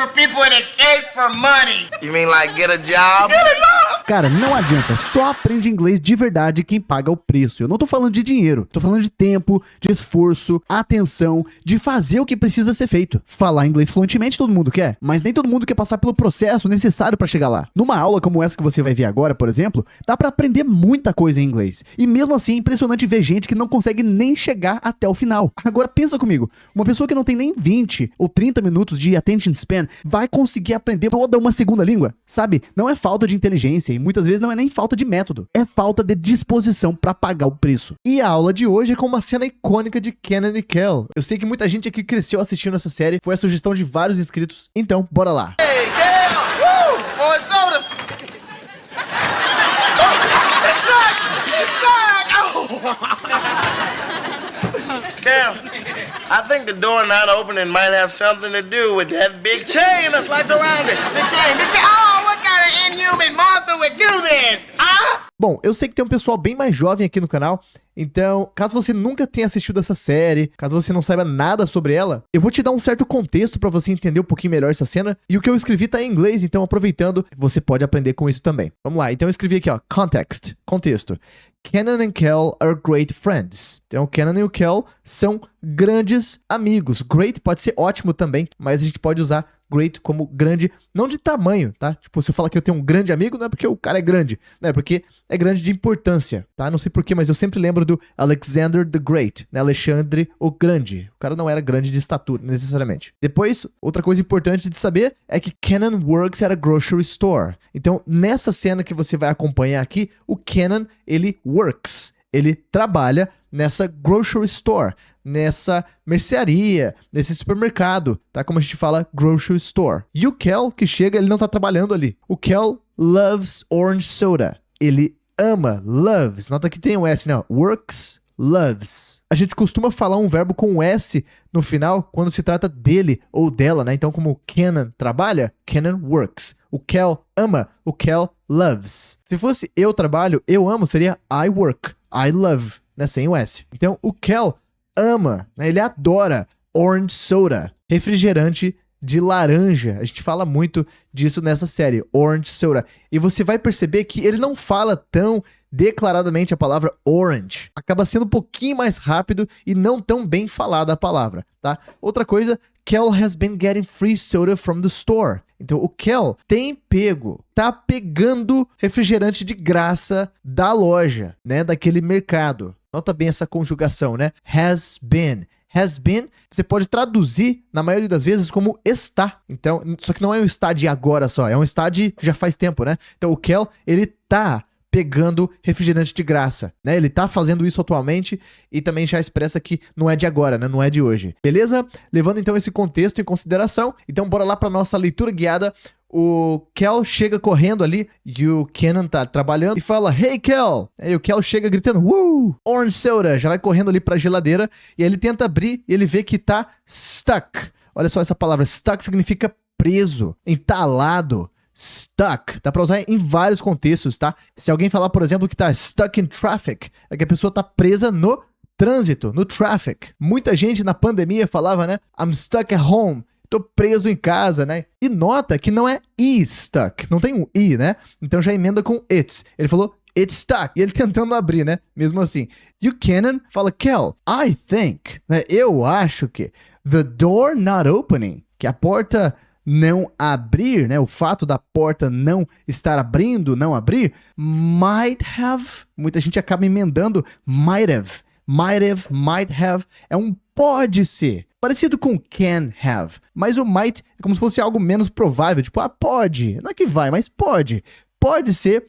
for people that take for money. You mean like get a job? Cara, não adianta, só aprende inglês de verdade quem paga o preço. Eu não tô falando de dinheiro, tô falando de tempo, de esforço, atenção, de fazer o que precisa ser feito. Falar inglês fluentemente todo mundo quer, mas nem todo mundo quer passar pelo processo necessário pra chegar lá. Numa aula como essa que você vai ver agora, por exemplo, dá pra aprender muita coisa em inglês. E mesmo assim é impressionante ver gente que não consegue nem chegar até o final. Agora pensa comigo, uma pessoa que não tem nem 20 ou 30 minutos de attention span vai conseguir aprender toda uma segunda língua? Sabe, não é falta de inteligência e muitas vezes não é nem falta de método, é falta de disposição pra pagar o preço. E a aula de hoje é com uma cena icônica de Kenan e Kel. Eu sei que muita gente aqui cresceu assistindo essa série, foi a sugestão de vários inscritos, então bora lá. Hey, Kel! Woo! Boy, soda! Oh, it's stuck! It's stuck! Oh! Kel, I think the door not opening might have something to do with that big chain that's locked around it. The chain. Oh, what kind of inhuman monster would do this? Huh? Bom, eu sei que tem um pessoal bem mais jovem aqui no canal, então, caso você nunca tenha assistido essa série, caso você não saiba nada sobre ela, eu vou te dar um certo contexto pra você entender um pouquinho melhor essa cena, e o que eu escrevi tá em inglês, então aproveitando, você pode aprender com isso também. Vamos lá, então eu escrevi aqui, ó, context, contexto. Kenan and Kel are great friends. Então, Kenan e o Kel são grandes amigos. Great pode ser ótimo também, mas a gente pode usar great como grande, não de tamanho, tá? Tipo, se eu falar que eu tenho um grande amigo, não é porque o cara é grande, né? Porque é grande de importância, tá? Não sei porquê, mas eu sempre lembro do Alexander the Great, né? Alexandre o Grande. O cara não era grande de estatura, necessariamente. Depois, outra coisa importante de saber é que Kenan works at a grocery store. Então, nessa cena que você vai acompanhar aqui, o Kenan, ele works. Ele trabalha nessa grocery store, nessa mercearia, nesse supermercado, tá? Como a gente fala, grocery store. E o Kel, que chega, ele não tá trabalhando ali. O Kel loves orange soda. Ele ama, loves. Nota que tem um S, não. Works, loves. A gente costuma falar um verbo com um S no final quando se trata dele ou dela, né? Então, como Kenan trabalha, Kenan works. O Kel ama, o Kel loves. Se fosse eu trabalho, eu amo, seria I work. I love, né? Sem o S. Então, o Kel ama, né? Ele adora orange soda, refrigerante de laranja. A gente fala muito disso nessa série, orange soda. E você vai perceber que ele não fala tão declaradamente a palavra orange. Acaba sendo um pouquinho mais rápido e não tão bem falada a palavra, tá? Outra coisa, Kel has been getting free soda from the store. Então, o Kel tá pegando refrigerante de graça da loja, né? Daquele mercado. Nota bem essa conjugação, né? Has been. Has been, você pode traduzir, na maioria das vezes, como está. Então, só que não é um está de agora só, é um está de já faz tempo, né? Então, o Kel, ele tá pegando refrigerante de graça, né? Ele tá fazendo isso atualmente e também já expressa que não é de agora, né? Não é de hoje. Beleza? Levando então esse contexto em consideração, então bora lá pra nossa leitura guiada. O Kel chega correndo ali e o Kenan tá trabalhando e fala, "Hey, Kel!" Aí o Kel chega gritando, orange soda!" Já vai correndo ali pra geladeira e ele tenta abrir e ele vê que tá stuck. Olha só essa palavra, stuck significa preso, entalado. Stuck, dá pra usar em vários contextos, tá? Se alguém falar, por exemplo, que tá stuck in traffic, é que a pessoa tá presa no trânsito, no traffic. Muita gente na pandemia falava, né? I'm stuck at home. Tô preso em casa, né? E nota que não é stuck, não tem um I, né? Então já emenda com it's. Ele falou it's stuck. E ele tentando abrir, né? Mesmo assim. E o Kenan fala, Kel, I think, né? Eu acho que the door not opening, que a porta não abrir, né? O fato da porta não estar abrindo, não abrir, might have. Muita gente acaba emendando might have. Might have, might have. É um pode ser. Parecido com can have. Mas o might é como se fosse algo menos provável. Tipo, pode. Não é que vai, mas pode. Pode ser,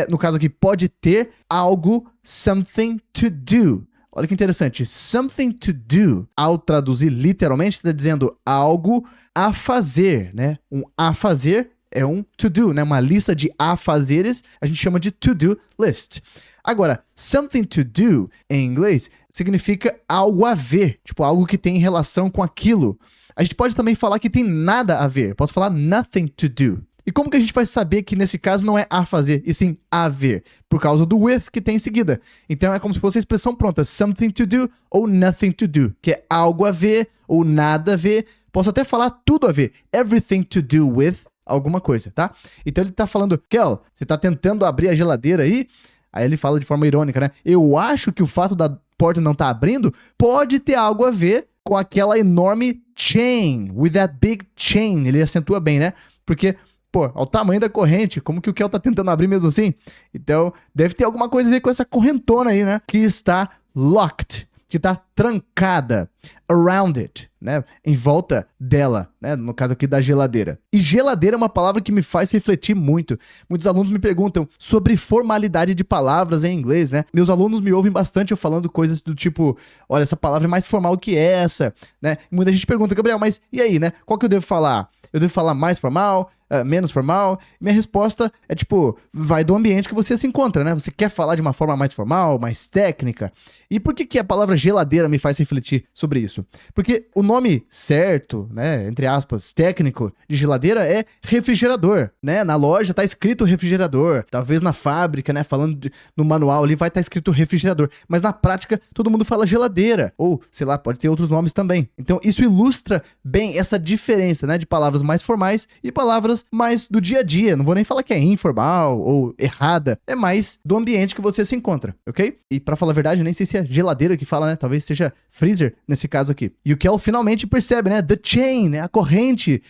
no caso aqui, pode ter algo, something to do. Olha que interessante. Something to do, ao traduzir literalmente, está dizendo algo a fazer, né? Um a fazer é um to do, né? Uma lista de afazeres, a gente chama de to do list. Agora, something to do, em inglês, significa algo a ver, tipo, algo que tem relação com aquilo. A gente pode também falar que tem nada a ver. Posso falar nothing to do. E como que a gente vai saber que nesse caso não é a fazer, e sim a ver? Por causa do with que tem em seguida. Então é como se fosse a expressão pronta, something to do ou nothing to do, que é algo a ver ou nada a ver. Posso até falar tudo a ver. Everything to do with alguma coisa, tá? Então ele tá falando, Kel, você tá tentando abrir a geladeira aí? Aí ele fala de forma irônica, né? Eu acho que o fato da porta não tá abrindo pode ter algo a ver com aquela enorme chain, with that big chain. Ele acentua bem, né? Porque, pô, ao tamanho da corrente, como que o Kel tá tentando abrir mesmo assim? Então, deve ter alguma coisa a ver com essa correntona aí, né? Que está locked, que tá trancada, around it, né? Em volta dela, né? No caso aqui da geladeira. E geladeira é uma palavra que me faz refletir muito. Muitos alunos me perguntam sobre formalidade de palavras em inglês, né? Meus alunos me ouvem bastante eu falando coisas do tipo, olha, essa palavra é mais formal que essa, né? E muita gente pergunta, Gabriel, mas e aí, né? Qual que eu devo falar? Eu devo falar mais formal? Menos formal? Minha resposta é tipo, vai do ambiente que você se encontra, né? Você quer falar de uma forma mais formal, mais técnica? E por que a palavra geladeira me faz refletir sobre isso? Porque o nome certo, né, entre aspas, técnico de geladeira é refrigerador, né? Na loja tá escrito refrigerador, talvez na fábrica, né, falando no manual ali vai estar escrito refrigerador, mas na prática todo mundo fala geladeira, ou sei lá, pode ter outros nomes também. Então isso ilustra bem essa diferença, né, de palavras mais formais e palavras mais do dia a dia. Não vou nem falar que é informal ou errada, é mais do ambiente que você se encontra, ok? E pra falar a verdade, eu nem sei se é geladeira que fala, né? Talvez seja freezer nesse caso aqui. E o Kel finalmente percebe, né? The chain, né? A corrente.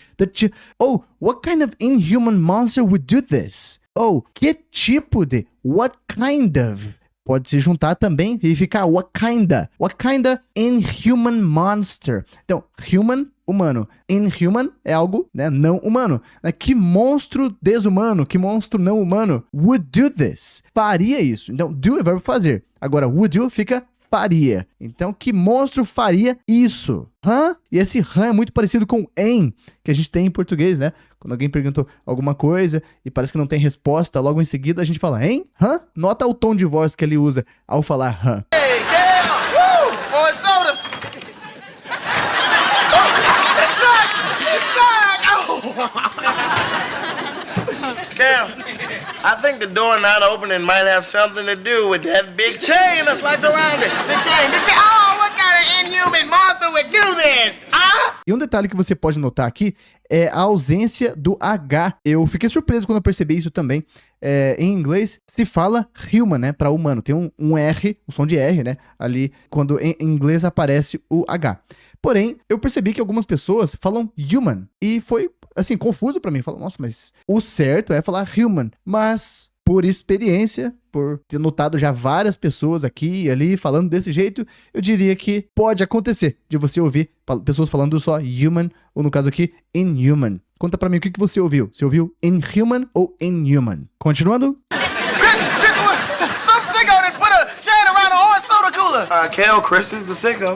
Oh, what kind of inhuman monster would do this? Oh, que tipo de? What kind of? Pode se juntar também e ficar what kinda inhuman monster. Então, human, humano. Inhuman é algo, né, não humano. Que monstro desumano, que monstro não humano would do this? Faria isso. Então, do é verbo fazer. Agora, would do fica faria. Então, que monstro faria isso? E esse é muito parecido com em, que a gente tem em português, né? Quando alguém perguntou alguma coisa e parece que não tem resposta, logo em seguida a gente fala, hein? Nota o tom de voz que ele usa ao falar Hey, Kel! Woo! More soda! Oh, it's stuck! Kel, I think the door not opening might have something to do with that big chain that's locked around it. The chain. Oh, what kind of inhuman monster would do this? E um detalhe que você pode notar aqui é a ausência do H. Eu fiquei surpreso quando eu percebi isso também. Em inglês se fala human, né, para humano. Tem um R, um som de R, né, ali quando em inglês aparece o H. Porém, eu percebi que algumas pessoas falam human e foi assim, confuso pra mim. Falo, nossa, mas o certo é falar human. Mas, por experiência, por ter notado já várias pessoas aqui e ali falando desse jeito, eu diria que pode acontecer de você ouvir pessoas falando só human, ou no caso aqui, inhuman. Conta pra mim o que você ouviu. Você ouviu inhuman ou inhuman? Continuando. Chris, some sicko that put a chain around an orange soda cooler. Kel, Chris is the sicko.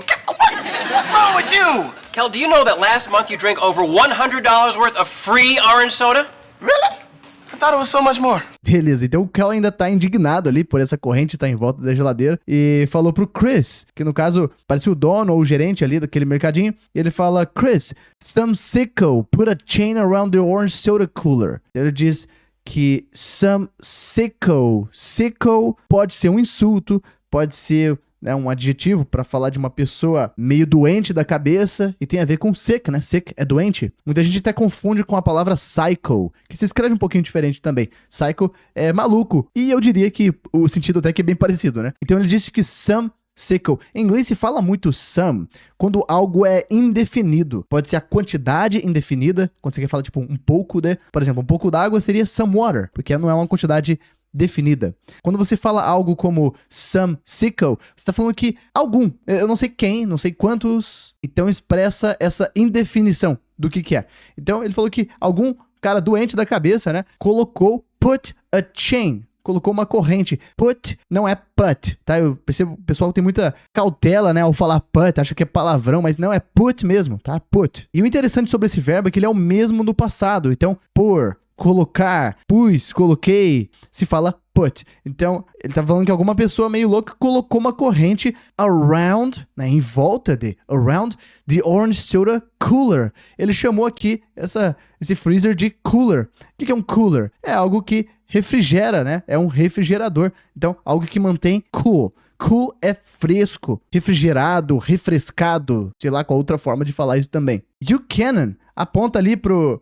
What's wrong with you? Kel, do you know that last month you drank over $100 worth of free orange soda? Really? I thought it was so much more. Beleza, então o Kel ainda tá indignado ali por essa corrente estar em volta da geladeira e falou pro Chris, que no caso parecia o dono ou o gerente ali daquele mercadinho, e ele fala, Chris, some sicko put a chain around the orange soda cooler. Ele diz que some sicko pode ser um insulto, pode ser, né, um adjetivo para falar de uma pessoa meio doente da cabeça e tem a ver com sick, né? Sick é doente. Muita gente até confunde com a palavra psycho, que se escreve um pouquinho diferente também. Psycho é maluco. E eu diria que o sentido até que é bem parecido, né? Então ele disse que some sicko. Em inglês se fala muito some quando algo é indefinido. Pode ser a quantidade indefinida, quando você quer falar tipo um pouco de... Por exemplo, um pouco d'água seria some water, porque não é uma quantidade definida. Quando você fala algo como some sicko, você tá falando que algum, eu não sei quem, não sei quantos, então expressa essa indefinição do que é. Então ele falou que algum cara doente da cabeça, né, colocou put a chain, colocou uma corrente. Put não é put, tá? Eu percebo o pessoal tem muita cautela, né, ao falar put, acha que é palavrão, mas não, é put mesmo, tá? Put. E o interessante sobre esse verbo é que ele é o mesmo do passado. Então, pour, colocar, pus, coloquei, se fala put. Então, ele tá falando que alguma pessoa meio louca colocou uma corrente around, né, em volta de, around the orange soda cooler. Ele chamou aqui esse freezer de cooler. O que é um cooler? É algo que refrigera, né? É um refrigerador. Então, algo que mantém cool. cool é fresco, refrigerado, refrescado, sei lá qual outra forma de falar isso também. Buchanan aponta ali pro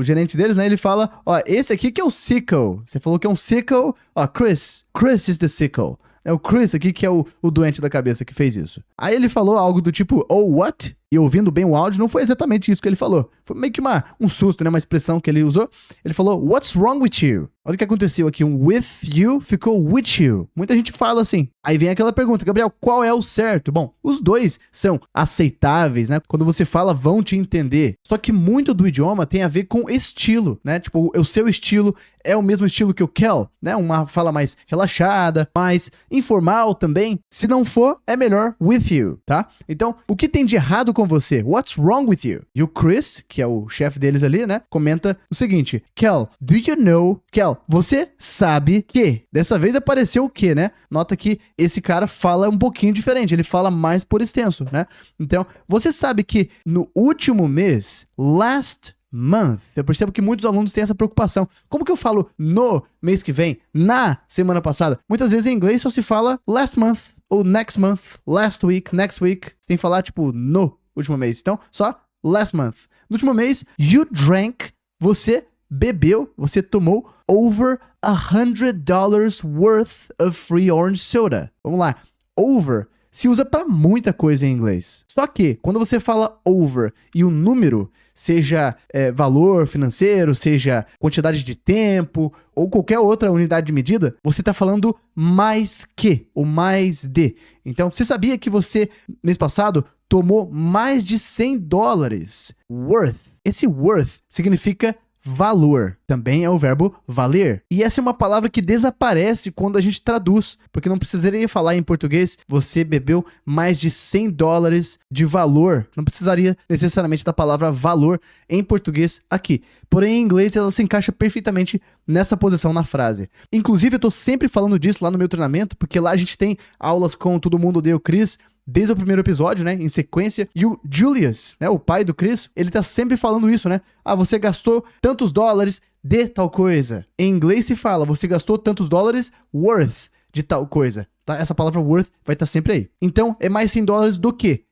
gerente deles, né? Ele fala, ó, esse aqui que é o sickle. Você falou que é um sickle. Ó, Chris is the sickle. É o Chris aqui que é o doente da cabeça que fez isso. Aí ele falou algo do tipo, oh, what? E ouvindo bem o áudio, não foi exatamente isso que ele falou. Foi meio que um susto, né? Uma expressão que ele usou. Ele falou, what's wrong with you? Olha o que aconteceu aqui. Um with you ficou with you. Muita gente fala assim. Aí vem aquela pergunta, Gabriel, qual é o certo? Bom, os dois são aceitáveis, né? Quando você fala, vão te entender. Só que muito do idioma tem a ver com estilo, né? Tipo, o seu estilo é o mesmo estilo que o Kel, né? Uma fala mais relaxada, mais informal também. Se não for, é melhor with you, tá? Então, o que tem de errado com você? What's wrong with you? E o Chris, que é o chefe deles ali, né? Comenta o seguinte, Kel, do you know... Kel, você sabe que... Dessa vez apareceu o que, né? Nota que esse cara fala um pouquinho diferente, ele fala mais por extenso, né? Então, você sabe que no último mês, last month, eu percebo que muitos alunos têm essa preocupação. Como que eu falo no mês que vem, na semana passada? Muitas vezes em inglês só se fala last month, ou next month, last week, next week. Você tem que falar, tipo, no último mês. Então, só last month. No último mês, you drank, você bebeu, você tomou over $100 worth of free orange soda. Vamos lá. Over se usa para muita coisa em inglês. Só que, quando você fala over e o número, seja valor financeiro, seja quantidade de tempo, ou qualquer outra unidade de medida, você está falando mais que, ou mais de. Então, você sabia que você, mês passado, tomou mais de $100 worth? Esse worth significa valor. Também é o verbo valer. E essa é uma palavra que desaparece quando a gente traduz, porque não precisaria falar em português, você bebeu mais de $100 de valor. Não precisaria necessariamente da palavra valor em português aqui. Porém, em inglês, ela se encaixa perfeitamente nessa posição na frase. Inclusive, eu tô sempre falando disso lá no meu treinamento, porque lá a gente tem aulas com Todo Mundo Odeia o Chris, desde o primeiro episódio, né, em sequência, e o Julius, né, o pai do Chris, ele tá sempre falando isso, né, você gastou tantos dólares de tal coisa. Em inglês se fala, você gastou tantos dólares worth de tal coisa, tá? Essa palavra worth vai estar sempre aí. Então, é mais $100 do que?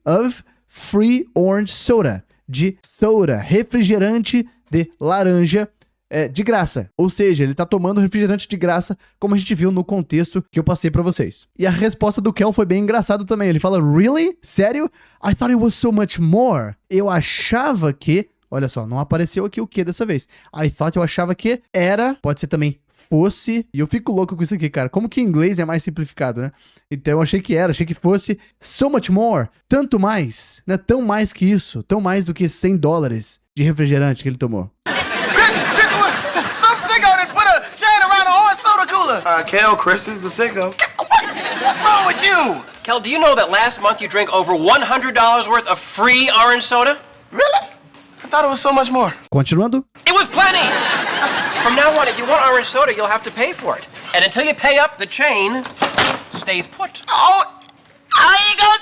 Of free orange soda, de soda, refrigerante de laranja, de graça. Ou seja, ele tá tomando refrigerante de graça, como a gente viu no contexto que eu passei pra vocês. E a resposta do Kel foi bem engraçada também. Ele fala, really? Sério? I thought it was so much more. Eu achava que... Olha só, não apareceu aqui o que dessa vez. I thought, eu achava que era... Pode ser também fosse... E eu fico louco com isso aqui, cara. Como que em inglês é mais simplificado, né? Então eu achei que fosse so much more. Tanto mais, né? Tão mais que isso. Tão mais do que $100 de refrigerante que ele tomou. Some sicko that put a chain around an orange soda cooler. Kel, Chris is the sicko. What's wrong with you? Kel, do you know that last month you drank over $100 worth of free orange soda? Really? I thought it was so much more. Continuando. It was plenty! From now on, if you want orange soda, you'll have to pay for it. And until you pay up, the chain stays put. Oh, I ain't gonna...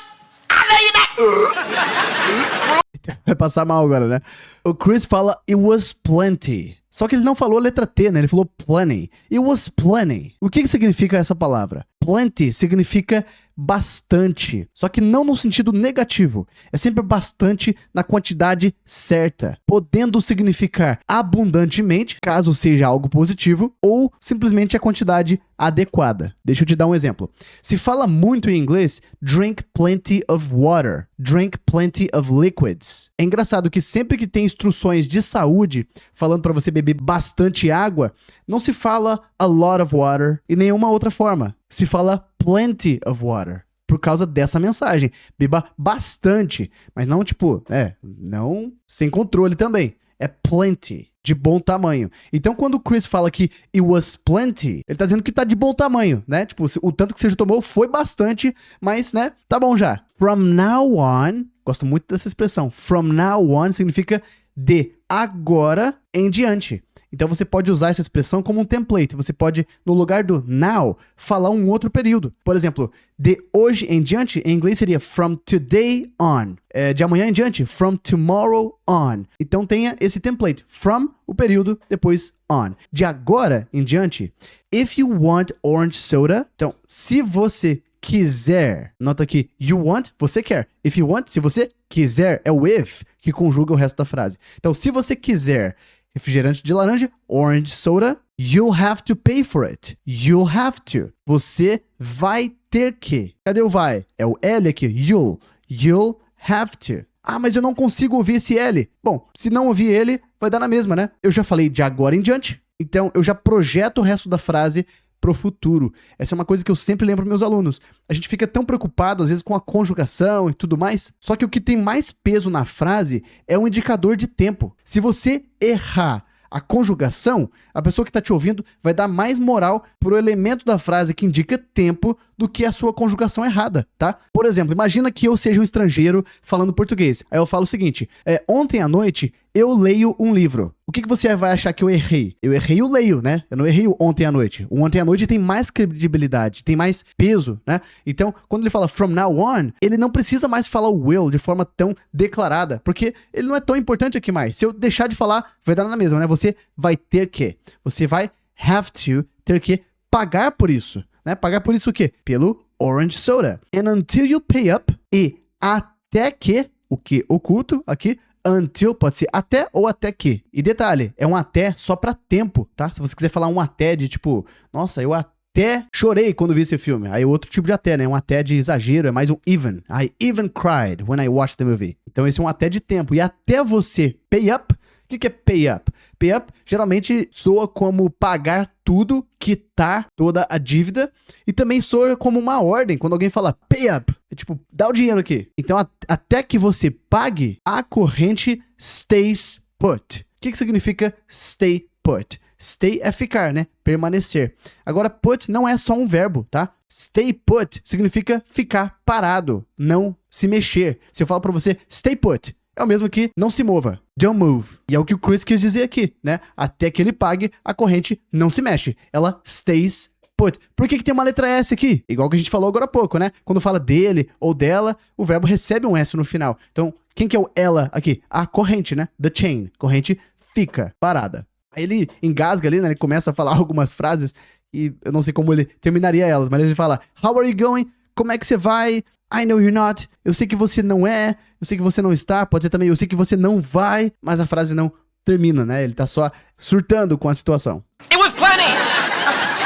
I know you're not... Vai passar mal agora, né? O Chris fala, it was plenty. Só que ele não falou a letra T, né? Ele falou plenty. It was plenty. O que significa essa palavra? Plenty significa bastante. Só que não no sentido negativo. É sempre bastante na quantidade certa. Podendo significar abundantemente, caso seja algo positivo, ou simplesmente a quantidade adequada. Deixa eu te dar um exemplo. Se fala muito em inglês, drink plenty of water. Drink plenty of liquids. É engraçado que sempre que tem instruções de saúde falando para você beber bastante água, não se fala a lot of water e nenhuma outra forma. Se fala plenty of water. Por causa dessa mensagem. Beba bastante. Mas não tipo, não sem controle também. É plenty. De bom tamanho. Então, quando o Chris fala que it was plenty, ele tá dizendo que tá de bom tamanho, né? Tipo, o tanto que você já tomou foi bastante, mas, né? Tá bom já. From now on, Gosto muito dessa expressão. From now on significa de agora em diante. Então você pode usar essa expressão como um template. Você pode, no lugar do now, falar um outro período. Por exemplo, de hoje em diante, em inglês seria from today on. De amanhã em diante, from tomorrow on. Então tenha esse template. From, o período, depois on. De agora em diante, if you want orange soda. Então, se você quiser, nota aqui, you want, você quer. If you want, se você quiser, é o if que conjuga o resto da frase. Então, se você quiser refrigerante de laranja, orange soda, you'll have to pay for it. You'll have to. Você vai ter que. Cadê o vai? É o L aqui. You'll have to. Ah, mas eu não consigo ouvir esse L. Bom, se não ouvir ele, vai dar na mesma, né? Eu já falei de agora em diante, então eu já projeto o resto da frase pro futuro. Essa é uma coisa que eu sempre lembro para meus alunos. A gente fica tão preocupado, às vezes, com a conjugação e tudo mais, só que o que tem mais peso na frase é um indicador de tempo. Se você errar a conjugação, a pessoa que está te ouvindo vai dar mais moral pro elemento da frase que indica tempo do que a sua conjugação errada, tá? Por exemplo, imagina que eu seja um estrangeiro falando português. Aí eu falo o seguinte, ontem à noite eu leio um livro. O que você vai achar que eu errei? Eu errei o leio, né? Eu não errei o ontem à noite. O ontem à noite tem mais credibilidade, tem mais peso, né? Então, quando ele fala from now on, ele não precisa mais falar o will de forma tão declarada, porque ele não é tão importante aqui mais. Se eu deixar de falar, vai dar na mesma, né? Você vai ter que. Você vai have to, ter que pagar por isso, né? Pagar por isso o quê? Pelo orange soda. And until you pay up, e até que, o que oculto aqui, until pode ser até ou até que. E detalhe, é um até só pra tempo, tá? Se você quiser falar um até de tipo, nossa, eu até chorei quando vi esse filme. Aí outro tipo de até, né? Um até de exagero, é mais um even. I even cried when I watched the movie. Então esse é um até de tempo. E até você pay up, o que é pay up? Pay up geralmente soa como pagar tudo, quitar toda a dívida, e também soa como uma ordem, quando alguém fala pay up, é tipo, dá o dinheiro aqui. Então, até que você pague, a corrente stays put. O que significa stay put? Stay é ficar, né? Permanecer. Agora, put não é só um verbo, tá? Stay put significa ficar parado, não se mexer. Se eu falo pra você, stay put, é o mesmo que não se mova. Don't move. E é o que o Chris quis dizer aqui, né? Até que ele pague, a corrente não se mexe. Ela stays put. Por que tem uma letra S aqui? Igual que a gente falou agora há pouco, né? Quando fala dele ou dela, o verbo recebe um S no final. Então, quem que é o ela aqui? A corrente, né? The chain. Corrente fica parada. Aí ele engasga ali, né? Ele começa a falar algumas frases e eu não sei como ele terminaria elas, mas ele fala, how are you going? Como é que você vai? I know you're not. Eu sei que você não é. Eu sei que você não está. Pode ser também, eu sei que você não vai. Mas a frase não termina, né? Ele tá só surtando com a situação. It was plenty!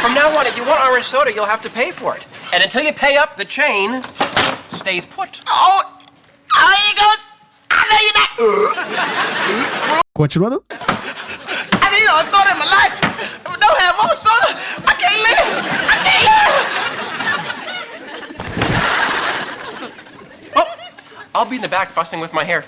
From now on, if you want orange soda, you'll have to pay for it. And until you pay up, the chain stays put. Oh, I ain't gonna. I know you're not. Continuando. I need a soda in my life. If I don't have more soda, I can't live. I can't live. I'll be in the back fussing with my hair.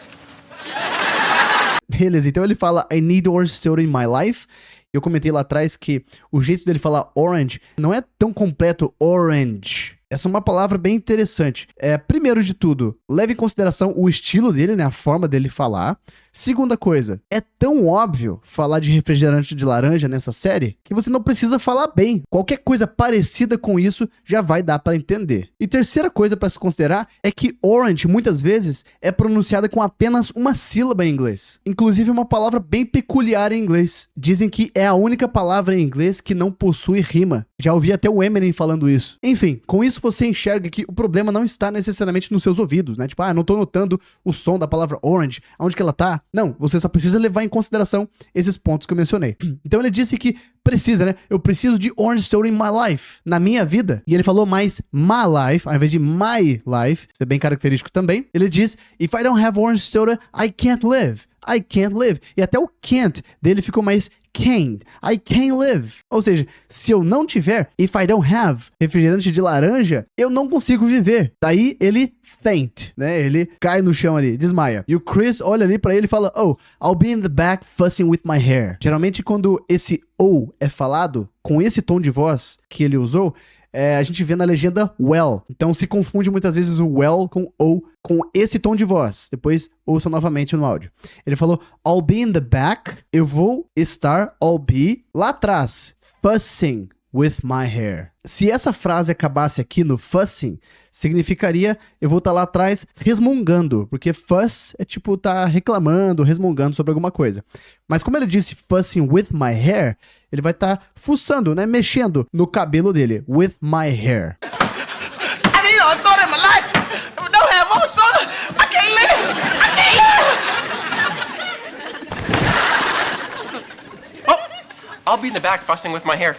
Beleza, então ele fala I need orange soda in my life. Eu comentei lá atrás que o jeito dele falar orange não é tão completo orange. Essa é uma palavra bem interessante. Primeiro de tudo, leve em consideração o estilo dele, né? A forma dele falar. Segunda coisa, é tão óbvio falar de refrigerante de laranja nessa série que você não precisa falar bem. Qualquer coisa parecida com isso já vai dar para entender. E terceira coisa para se considerar é que orange muitas vezes é pronunciada com apenas uma sílaba em inglês. Inclusive uma palavra bem peculiar em inglês. Dizem que é a única palavra em inglês que não possui rima. Já ouvi até o Eminem falando isso. Enfim, com isso você enxerga que o problema não está necessariamente nos seus ouvidos, né? Tipo, não tô notando o som da palavra orange, aonde que ela tá? Não, você só precisa levar em consideração esses pontos que eu mencionei. Então ele disse que precisa, né? Eu preciso de orange soda in my life, na minha vida. E ele falou mais my life, ao invés de my life. Isso é bem característico também. Ele diz, if I don't have orange soda, I can't live. I can't live. E até o can't dele ficou mais can't. I can't live. Ou seja, se eu não tiver, if I don't have refrigerante de laranja, eu não consigo viver. Daí ele faint, né? Ele cai no chão ali, desmaia. E o Chris olha ali pra ele e fala, oh, I'll be in the back fussing with my hair. Geralmente quando esse oh é falado, com esse tom de voz que ele usou, a gente vê na legenda well. Então se confunde muitas vezes o well com o com esse tom de voz. Depois ouça novamente no áudio. Ele falou, I'll be in the back. Eu vou estar, I'll be, lá atrás, fussing with my hair. Se essa frase acabasse aqui no fussing, significaria eu vou estar lá atrás resmungando, porque fuss é tipo tá reclamando, resmungando sobre alguma coisa. Mas como ele disse fussing with my hair, ele vai estar fuçando, né, mexendo no cabelo dele, with my hair. I need a soda in my life. If I don't have more soda, I can't live. I can't live. Oh, I'll be in the back fussing with my hair.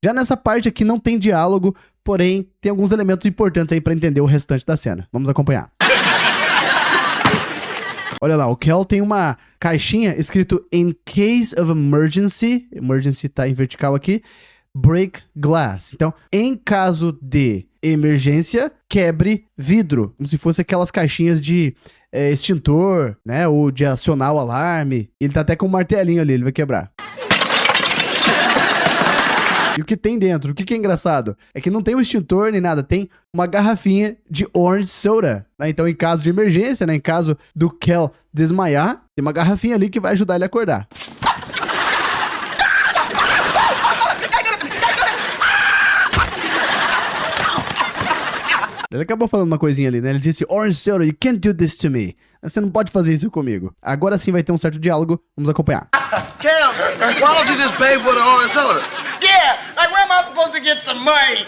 Já nessa parte aqui não tem diálogo, porém tem alguns elementos importantes aí pra entender o restante da cena. Vamos acompanhar. Olha lá, o Kel tem uma caixinha escrito In case of emergency, emergency tá em vertical aqui, break glass. Então, em caso de emergência, quebre vidro. Como se fosse aquelas caixinhas de extintor, né, ou de acionar o alarme. Ele tá até com um martelinho ali, ele vai quebrar. E o que tem dentro? O que é engraçado? É que não tem um extintor nem nada, tem uma garrafinha de orange soda. Né? Então, em caso de emergência, né? Em caso do Kel desmaiar, tem uma garrafinha ali que vai ajudar ele a acordar. Ele acabou falando uma coisinha ali, né? Ele disse, orange soda, you can't do this to me. Você não pode fazer isso comigo. Agora sim vai ter um certo diálogo, vamos acompanhar. Kel, why don't you just pay for the orange soda? Yeah, like where am I supposed to get some money?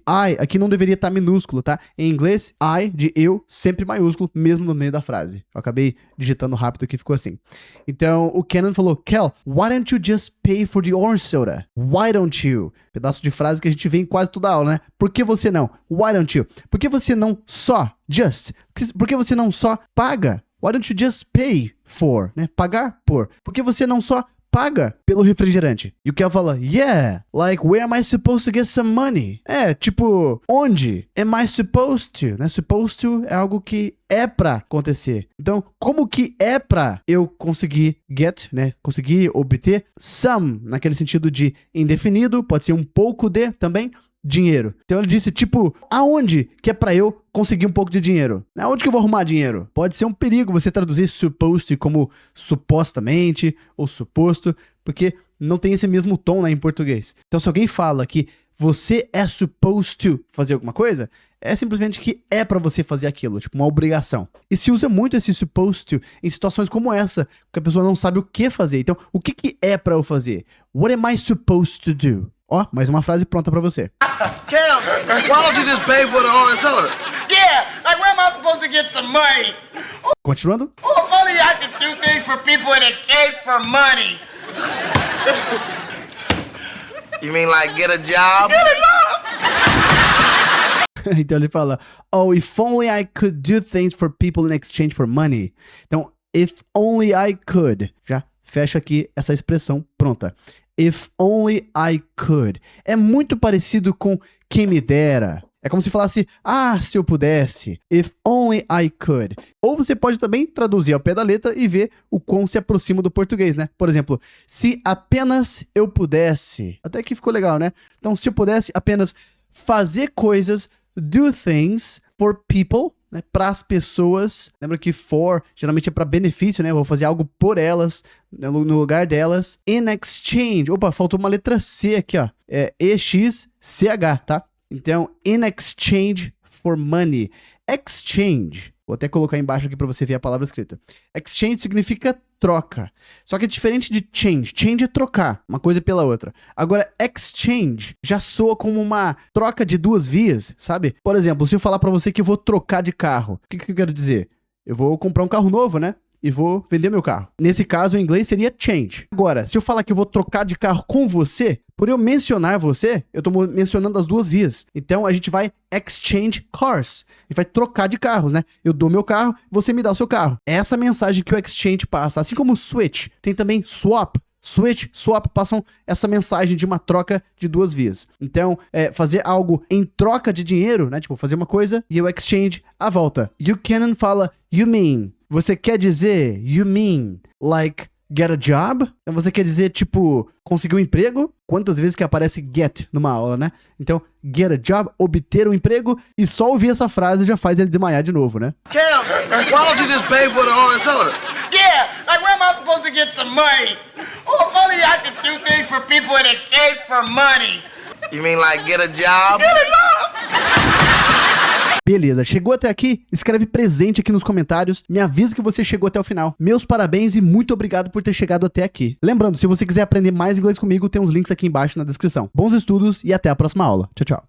I aqui não deveria estar minúsculo, tá? Em inglês, I de eu, sempre maiúsculo, mesmo no meio da frase. Eu acabei digitando rápido aqui, ficou assim. Então, o Kenan falou, Kel, why don't you just pay for the orange soda? Why don't you? Pedaço de frase que a gente vê em quase toda aula, né? Por que você não? Why don't you? Por que você não só, just? Por que você não só paga? Why don't you just pay for? Né? Pagar por. Por que você não só paga pelo refrigerante? E o Kel fala, yeah, like where am I supposed to get some money? É, tipo, onde am I supposed to? Né? Supposed to é algo que é pra acontecer. Então, como que é pra eu conseguir get, né? Conseguir obter some, naquele sentido de indefinido, pode ser um pouco de também, dinheiro. Então ele disse, tipo, aonde que é pra eu conseguir um pouco de dinheiro? Aonde que eu vou arrumar dinheiro? Pode ser um perigo você traduzir supposed como supostamente ou suposto, porque não tem esse mesmo tom, né, em português. Então se alguém fala que você é supposed to fazer alguma coisa, é simplesmente que é pra você fazer aquilo, tipo uma obrigação. E se usa muito esse supposed to em situações como essa, porque a pessoa não sabe o que fazer. Então, o que é pra eu fazer? What am I supposed to do? Ó, mais uma frase pronta pra você. Kel, why don't you just pay for the orange soda? Yeah, like where am I supposed to get some money? Continuando. Oh, if only I could do things for people in exchange for money. You mean like get a job? Então ele fala, oh, if only I could do things for people in exchange for money. Então, if only I could. Já fecha aqui essa expressão pronta. If only I could. É muito parecido com quem me dera. É como se falasse, ah, se eu pudesse. If only I could. Ou você pode também traduzir ao pé da letra e ver o quão se aproxima do português, né? Por exemplo, se apenas eu pudesse. Até que ficou legal, né? Então, se eu pudesse apenas fazer coisas, do things for people, né, para as pessoas. Lembra que for geralmente é para benefício, né? Eu vou fazer algo por elas, né, no lugar delas. In exchange. Opa, faltou uma letra C aqui, ó. É E-X-C-H, tá? Então, in exchange for money. Exchange. Vou até colocar embaixo aqui para você ver a palavra escrita. Exchange significa troca. Só que é diferente de change. Change é trocar uma coisa pela outra. Agora, exchange já soa como uma troca de duas vias, sabe? Por exemplo, se eu falar para você que eu vou trocar de carro, o que eu quero dizer? Eu vou comprar um carro novo, né? E vou vender meu carro. Nesse caso, em inglês, seria change. Agora, se eu falar que eu vou trocar de carro com você, por eu mencionar você, eu tô mencionando as duas vias. Então, a gente vai exchange cars. A gente vai trocar de carros, né? Eu dou meu carro, você me dá o seu carro. É essa mensagem que o exchange passa. Assim como o switch, tem também swap. Switch, swap passam essa mensagem de uma troca de duas vias. Então, fazer algo em troca de dinheiro, né? Tipo, fazer uma coisa e o exchange a volta. You Kenan fala, you mean. Você quer dizer, you mean, like get a job. Então você quer dizer, tipo, conseguir um emprego? Quantas vezes que aparece get numa aula, né? Então, get a job, obter um emprego, e só ouvir essa frase já faz ele desmaiar de novo, né? Cam, why don't you just pay for the orange soda? Yeah, like where am I supposed to get some money? Oh, if only I could do things for people in exchange for money. You mean like get a job? Get a job! Beleza, chegou até aqui? Escreve presente aqui nos comentários, me avisa que você chegou até o final. Meus parabéns e muito obrigado por ter chegado até aqui. Lembrando, se você quiser aprender mais inglês comigo, tem uns links aqui embaixo na descrição. Bons estudos e até a próxima aula. Tchau, tchau.